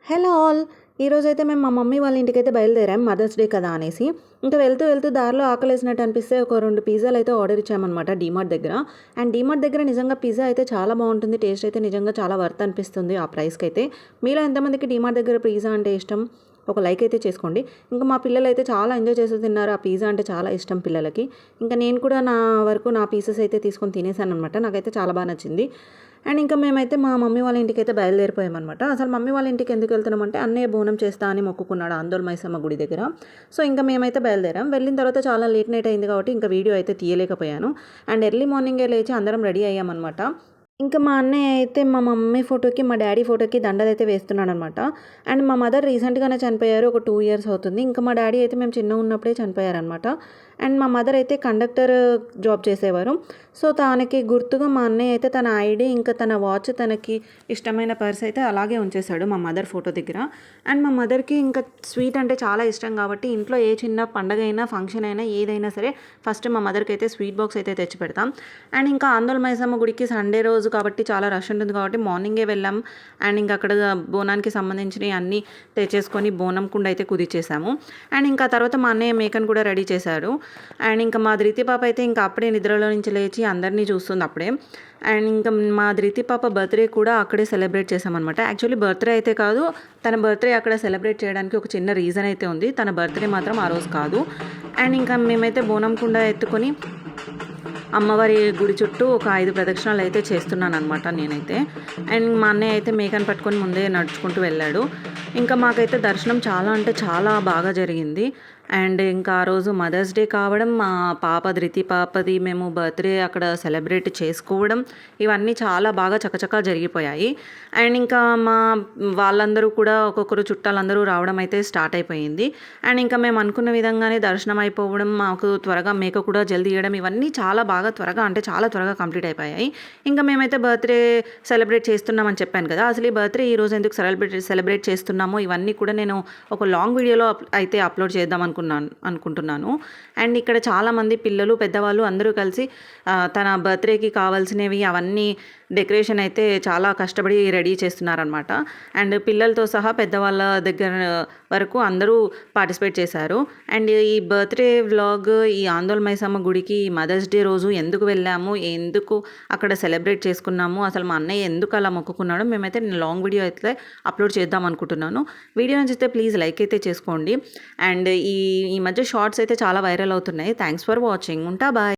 Hello all. ఈరోజైతే మేము మా మమ్మీ వాళ్ళ ఇంటికైతే బయలుదేరాం మదర్స్ డే కదా అనేసి. ఇంకా వెళ్తూ వెళ్తూ దారిలో ఆకలేసినట్టు అనిపిస్తే ఒక 2 పిజ్జాలు అయితే ఆర్డర్ ఇచ్చామన్నమాట డీమార్ట్ దగ్గర. అండ్ డీమార్ట్ దగ్గర నిజంగా పిజ్జా అయితే చాలా బాగుంటుంది. టేస్ట్ అయితే నిజంగా చాలా వర్త్ అనిపిస్తుంది ఆ ప్రైస్కి అయితే. మీలో ఎంతమందికి డీమార్ట్ దగ్గర పిజ్జా అంటే ఇష్టం? ఒక లైక్ అయితే చేసుకోండి. ఇంకా మా పిల్లలు అయితే చాలా ఎంజాయ్ చేస్తూ తిన్నారు. ఆ పిజ్జా అంటే చాలా ఇష్టం పిల్లలకి. ఇంకా నేను కూడా నా వరకు నా పీసెస్ అయితే తీసుకొని తినేసాను అనమాట. నాకైతే చాలా బాగా నచ్చింది. అండ్ ఇంకా మేమైతే మా మమ్మీ వాళ్ళ ఇంటికైతే బయలుదేరిపోయామన్నమాట. అసలు మమ్మీ వాళ్ళ ఇంటికి ఎందుకు వెళ్తున్నామంటే అన్నయ్య బోనం చేస్తా అని మొక్కుకున్నాడు ఆందోళన మైసమ్మ గుడి దగ్గర. సో ఇంకా మేమైతే బయలుదేరాం. వెళ్ళిన తర్వాత చాలా లేట్ నైట్ అయింది కాబట్టి ఇంకా వీడియో అయితే తీయలేకపోయాను. అండ్ ఎర్లీ మార్నింగే లేచి అందరం రెడీ అయ్యామన్నమాట. ఇంకా మా అన్నయ్య అయితే మా మమ్మీ ఫోటోకి మా డాడీ ఫోటోకి దండలైతే వేస్తున్నాడు అనమాట. అండ్ మా మదర్ రీసెంట్గానే చనిపోయారు. ఒక 2 ఇయర్స్ అవుతుంది. ఇంకా మా డాడీ అయితే మేము చిన్నగా ఉన్నప్పుడే చనిపోయారనమాట. అండ్ మా మదర్ అయితే కండక్టర్ జాబ్ చేసేవారు. సో తనకి గుర్తుగా మా అన్నయ్య అయితే తన ఐడి ఇంకా తన వాచ్ తనకి ఇష్టమైన పర్స్ అయితే అలాగే ఉంచేశాడు మా మదర్ ఫోటో దగ్గర. అండ్ మా మదర్కి ఇంకా స్వీట్ అంటే చాలా ఇష్టం కాబట్టి ఇంట్లో ఏ చిన్న పండగ అయినా ఫంక్షన్ అయినా ఏదైనా సరే ఫస్ట్ మా మదర్కి అయితే స్వీట్ బాక్స్ అయితే తెచ్చి పెడతాం. అండ్ ఇంకా ఆందోళన మైసమ్మ గుడికి సండే రోజు కాబట్టి చాలా రష్ ఉంటుంది కాబట్టి మార్నింగే వెళ్ళాం. అండ్ ఇంకా అక్కడ బోనానికి సంబంధించినవి అన్నీ తెచ్చేసుకొని బోనం కుండ అయితే కుదిర్చేసాము. అండ్ ఇంకా తర్వాత మా అన్నయ్య మేకను కూడా రెడీ చేశాడు. అండ్ ఇంకా మా ధృతి పాప అయితే ఇంకా అప్పుడే నిద్రలో నుంచి లేచి అందరినీ చూస్తుంది అప్పుడే. అండ్ ఇంకా మా ధృతి పాప బర్త్డే కూడా అక్కడే సెలబ్రేట్ చేసామన్నమాట. యాక్చువల్లీ బర్త్డే అయితే కాదు, తన బర్త్డే అక్కడ సెలబ్రేట్ చేయడానికి ఒక చిన్న రీజన్ అయితే ఉంది. తన బర్త్డే మాత్రం ఆ రోజు కాదు. అండ్ ఇంకా మేమైతే బోనం కుండ ఎత్తుకొని అమ్మవారి గుడి చుట్టూ ఒక 5 ప్రదక్షిణాలు అయితే చేస్తున్నాను అనమాట నేనైతే. అండ్ మా అన్నయ్య అయితే మేకను పట్టుకొని ముందే నడుచుకుంటూ వెళ్ళాడు. ఇంకా మాకైతే దర్శనం చాలా అంటే చాలా బాగా జరిగింది. అండ్ ఇంకా ఆ రోజు మదర్స్ డే కావడం, మా పాప ధృతి పాపది మేము బర్త్డే అక్కడ సెలబ్రేట్ చేసుకోవడం, ఇవన్నీ చాలా బాగా చకచకా జరిగిపోయాయి. అండ్ ఇంకా మా వాళ్ళందరూ కూడా ఒక్కొక్కరు చుట్టాలందరూ రావడం అయితే స్టార్ట్ అయిపోయింది. అండ్ ఇంకా మేము అనుకున్న విధంగానే దర్శనం అయిపోవడం, మాకు త్వరగా మేక కూడా జల్దీ ఇవ్వడం, ఇవన్నీ చాలా బాగా త్వరగా అంటే చాలా త్వరగా కంప్లీట్ అయిపోయాయి. ఇంకా మేమైతే బర్త్డే సెలబ్రేట్ చేస్తున్నామని చెప్పాను కదా. అసలు ఈ బర్త్డే ఈరోజు ఎందుకు సెలబ్రేట్ చేస్తున్నామో ఇవన్నీ కూడా నేను ఒక లాంగ్ వీడియోలో అయితే అప్లోడ్ చేద్దాం అనుకుంటున్నాను. అండ్ ఇక్కడ చాలామంది పిల్లలు పెద్దవాళ్ళు అందరూ కలిసి తన బర్త్డేకి కావాల్సినవి అవన్నీ డెకరేషన్ అయితే చాలా కష్టపడి రెడీ చేస్తున్నారనమాట. అండ్ పిల్లలతో సహా పెద్దవాళ్ళ దగ్గర వరకు అందరూ పార్టిసిపేట్ చేశారు. అండ్ ఈ బర్త్డే వ్లాగ్ ఈ ఆందోళన మైసమ్మ గుడికి మదర్స్ డే రోజు ఎందుకు వెళ్ళాము, ఎందుకు అక్కడ సెలబ్రేట్ చేసుకున్నాము, అసలు మా అన్నయ్య ఎందుకు అలా మొక్కుకున్నాడో మేమైతే లాంగ్ వీడియో అయితే అప్లోడ్ చేద్దాం అనుకుంటున్నాను. వీడియో నచ్చితే ప్లీజ్ లైక్ అయితే చేసుకోండి. అండ్ ఈ మధ్య షార్ట్స్ అయితే చాలా వైరల్ అవుతున్నాయి. Thanks for watching. ఉంటా బాయ్.